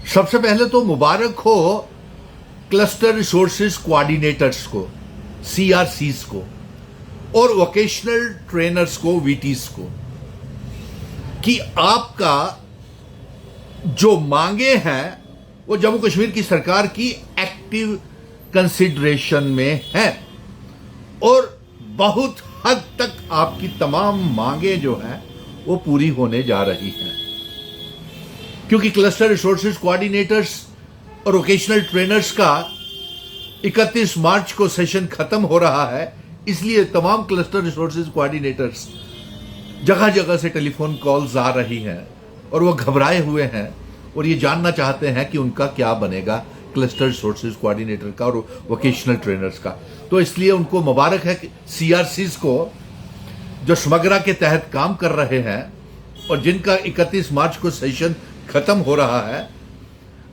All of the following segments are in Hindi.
सबसे पहले तो मुबारक हो क्लस्टर रिसोर्सेज कोऑर्डिनेटर्स को, सीआरसीज को, और वोकेशनल ट्रेनर्स को, वीटीज को, कि आपका जो मांगे हैं वो जम्मू कश्मीर की सरकार की एक्टिव कंसिडरेशन में है और बहुत हद तक आपकी तमाम मांगे जो हैं वो पूरी होने जा रही हैं, क्योंकि क्लस्टर रिसोर्सेज कोऑर्डिनेटर्स और वोकेशनल ट्रेनर्स का 31 मार्च को सेशन खत्म हो रहा है। इसलिए तमाम क्लस्टर रिसोर्सेज कोऑर्डिनेटर्स जगह जगह से टेलीफोन कॉल्स आ रही हैं और वो घबराए हुए हैं और ये जानना चाहते हैं कि उनका क्या बनेगा क्लस्टर रिसोर्सेज कोऑर्डिनेटर का और वोकेशनल ट्रेनर्स का। तो इसलिए उनको मुबारक है कि सीआरसीज को जो समग्रा के तहत काम कर रहे हैं और जिनका 31 मार्च को सेशन खत्म हो रहा है,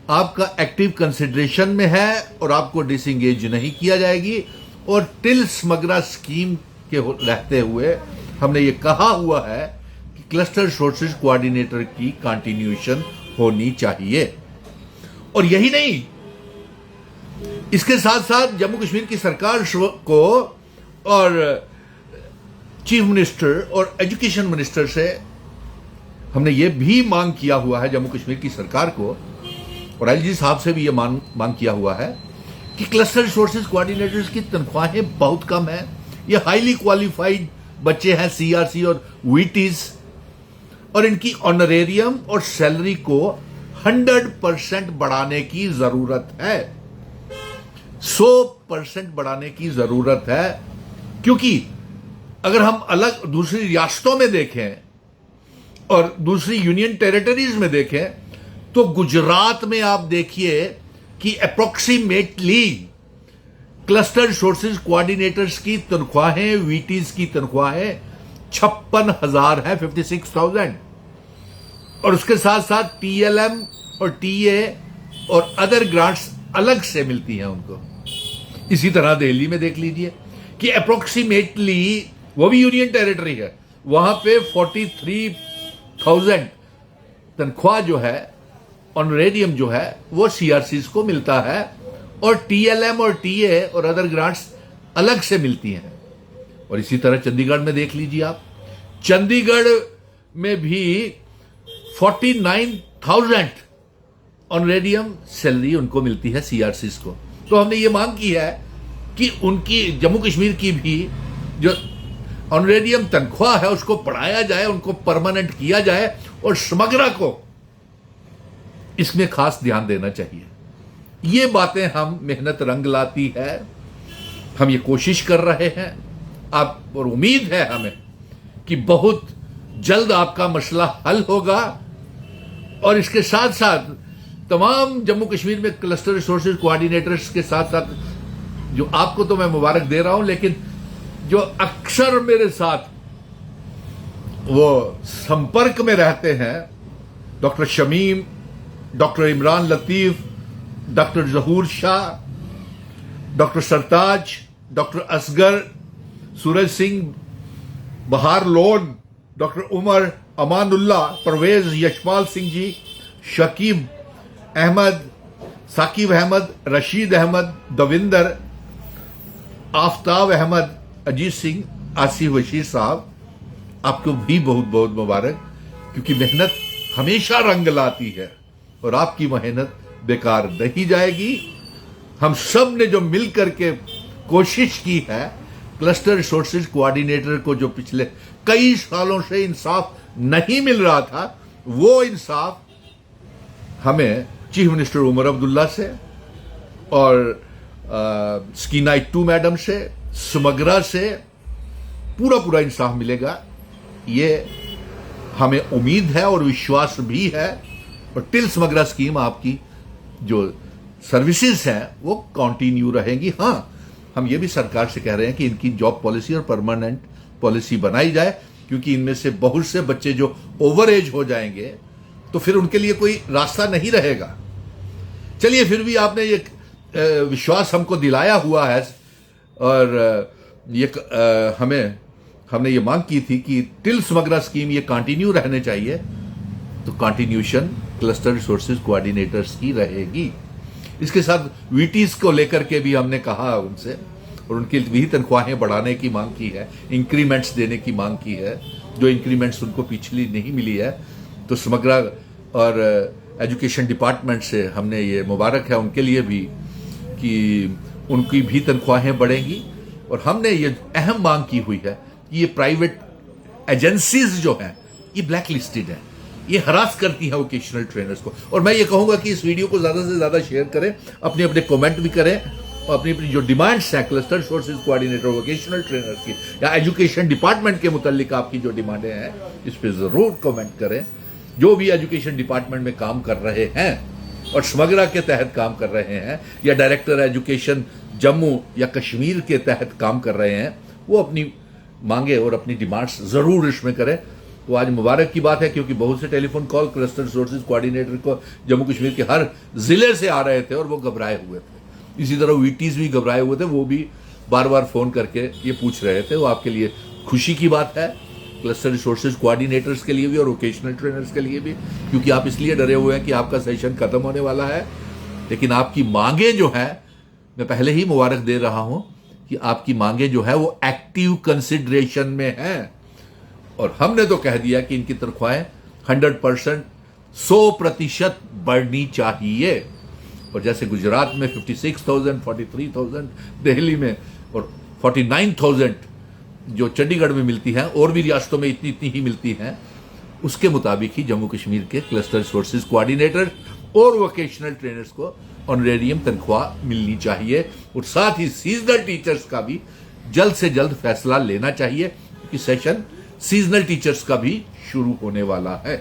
आपका एक्टिव कंसिडरेशन में है और आपको डिसएंगेज नहीं किया जाएगी। और टिल समग्रा स्कीम के रहते हुए हमने ये कहा हुआ है कि क्लस्टर रिसोर्सेज कोऑर्डिनेटर की कंटिन्यूएशन होनी चाहिए। और यही नहीं, इसके साथ साथ जम्मू कश्मीर की सरकार को और चीफ मिनिस्टर और एजुकेशन मिनिस्टर से हमने ये भी मांग किया हुआ है, जम्मू कश्मीर की सरकार को और एलजी साहब से भी ये मांग किया हुआ है कि क्लस्टर रिसोर्सेज कोऑर्डिनेटर्स की तनख्वाहें बहुत कम है। ये हाईली क्वालिफाइड बच्चे हैं, सीआरसी और वीटीज, और इनकी ऑनरेरियम और सैलरी को 100% बढ़ाने की जरूरत है, 100% बढ़ाने की जरूरत है। क्योंकि अगर हम अलग दूसरी रियासतों में देखें और दूसरी यूनियन टेरिटरीज में देखें तो गुजरात में आप देखिए कि अप्रोक्सीमेटली क्लस्टर रिसोर्सेज कोऑर्डिनेटर्स की तनख्वाहें, वीटीज की तनख्वाहें 56,000 है, 56,000, और उसके साथ साथ टीएलएम और टीए और अदर ग्रांट्स अलग से मिलती हैं उनको। इसी तरह दिल्ली में देख लीजिए कि अप्रोक्सीमेटली वो भी यूनियन टेरिटरी है, वहां पे 43,000 तनख्वाह जो है, ऑनरेरियम जो है, वो सीआरसीज को मिलता है और टीएलएम और टीए और अदर ग्रांट्स अलग से मिलती हैं। और इसी तरह चंडीगढ़ में देख लीजिए आप, चंडीगढ़ में भी 49,000 ऑनरेरियम सैलरी उनको मिलती है, सीआरसीज को। तो हमने ये मांग की है कि उनकी जम्मू कश्मीर की भी जो ऑनरेरियम तनख्वाह है उसको बढ़ाया जाए, उनको परमानेंट किया जाए और समग्रा को इसमें खास ध्यान देना चाहिए। ये बातें हम मेहनत रंग लाती है, हम ये कोशिश कर रहे हैं आप, और उम्मीद है हमें कि बहुत जल्द आपका मसला हल होगा। और इसके साथ साथ तमाम जम्मू कश्मीर में क्लस्टर रिसोर्सेज कोऑर्डिनेटर्स के साथ साथ जो आपको तो मैं मुबारक दे रहा हूं, लेकिन जो अक्सर मेरे साथ वो संपर्क में रहते हैं, doctor Shamim, doctor Imran Latif, doctor Zahoor Shah, doctor Sartaj, doctor Asghar, Suraj Singh, Bahar Lone, doctor Umar, Amanullah, Parvez, Yashpal Singh ji, Shakib Ahmed, Saqib Ahmed, Rashid Ahmed, Davinder, Aftab Ahmed, Ajit Singh, Asif Bashir साहब, आपको भी बहुत बहुत मुबारक, क्योंकि मेहनत हमेशा रंग लाती है और आपकी मेहनत बेकार नहीं जाएगी। हम सब ने जो मिल करके कोशिश की है, क्लस्टर रिसोर्सेज कोऑर्डिनेटर को जो पिछले कई सालों से इंसाफ नहीं मिल रहा था, वो इंसाफ हमें चीफ मिनिस्टर उमर अब्दुल्ला से और स्कीना इट्टू मैडम से, समग्रा से पूरा इंसाफ मिलेगा, ये हमें उम्मीद है और विश्वास भी है। और टिल समग्रा स्कीम आपकी जो सर्विसेज हैं वो कंटिन्यू रहेंगी। हाँ, हम ये भी सरकार से कह रहे हैं कि इनकी जॉब पॉलिसी और परमानेंट पॉलिसी बनाई जाए, क्योंकि इनमें से बहुत से बच्चे जो ओवर एज हो जाएंगे तो फिर उनके लिए कोई रास्ता नहीं रहेगा। चलिए, फिर भी आपने ये विश्वास हमको दिलाया हुआ है और ये हमने ये मांग की थी कि टिल समग्रा स्कीम ये कंटिन्यू रहने चाहिए, तो कंटिन्यूशन क्लस्टर रिसोर्सेज कोऑर्डिनेटर्स की रहेगी। इसके साथ वीटीज को लेकर के भी हमने कहा उनसे, और उनकी भी तनख्वाहें बढ़ाने की मांग की है, इंक्रीमेंट्स देने की मांग की है, जो इंक्रीमेंट्स उनको पिछली नहीं मिली है। तो समग्र और एजुकेशन डिपार्टमेंट से हमने ये मुबारक है उनके लिए भी कि उनकी भी तनख्वाहें बढ़ेंगी। और हमने ये अहम मांग की हुई है कि ये प्राइवेट एजेंसीज जो हैं ये ब्लैक लिस्टेड है, ये हरास करती हैं वोकेशनल ट्रेनर्स को। और मैं ये कहूंगा कि इस वीडियो को ज्यादा से ज्यादा शेयर करें, अपने अपने कमेंट भी करें, और अपनी अपनी जो डिमांड्स हैं cluster resources coordinator vocational trainers की या एजुकेशन डिपार्टमेंट के मुतालिक आपकी जो डिमांडें हैं इस पर जरूर कमेंट करें। जो भी एजुकेशन डिपार्टमेंट में काम कर रहे हैं और समग्रा के तहत काम कर रहे हैं या डायरेक्टर एजुकेशन जम्मू या कश्मीर के तहत काम कर रहे हैं, वो अपनी मांगे और अपनी डिमांड्स जरूर इसमें करें। तो आज मुबारक की बात है क्योंकि बहुत से telephone call cluster resources coordinator को जम्मू कश्मीर के हर जिले से आ रहे थे और वो घबराए हुए थे। इसी तरह वीटीज भी घबराए हुए थे, वो भी बार बार फोन करके ये पूछ रहे थे। वो आपके लिए खुशी की बात है, क्लस्टर रिसोर्सेज कोऑर्डिनेटर्स के लिए भी और वोकेशनल ट्रेनर्स के लिए भी, क्योंकि आप इसलिए डरे हुए हैं कि आपका सेशन खत्म होने वाला है। लेकिन आपकी मांगे जो है, मैं पहले ही मुबारक दे रहा हूं कि आपकी मांगे जो है वो एक्टिव कंसिडरेशन में है। और हमने तो कह दिया कि इनकी तनख्वाहें 100% 100% बढ़नी चाहिए। और जैसे गुजरात में 56,000, 43,000 दिल्ली में और 49,000 जो चंडीगढ़ में मिलती हैं, और भी रियासतों में इतनी इतनी ही मिलती हैं, उसके मुताबिक ही जम्मू कश्मीर के क्लस्टर रिसोर्सेज कोऑर्डिनेटर और वोकेशनल ट्रेनर्स को ऑनरेरियम तनख्वाह मिलनी चाहिए। और साथ ही सीजनल टीचर्स का भी जल्द से जल्द फैसला लेना चाहिए, क्योंकि सेशन सीजनल टीचर्स का भी शुरू होने वाला है।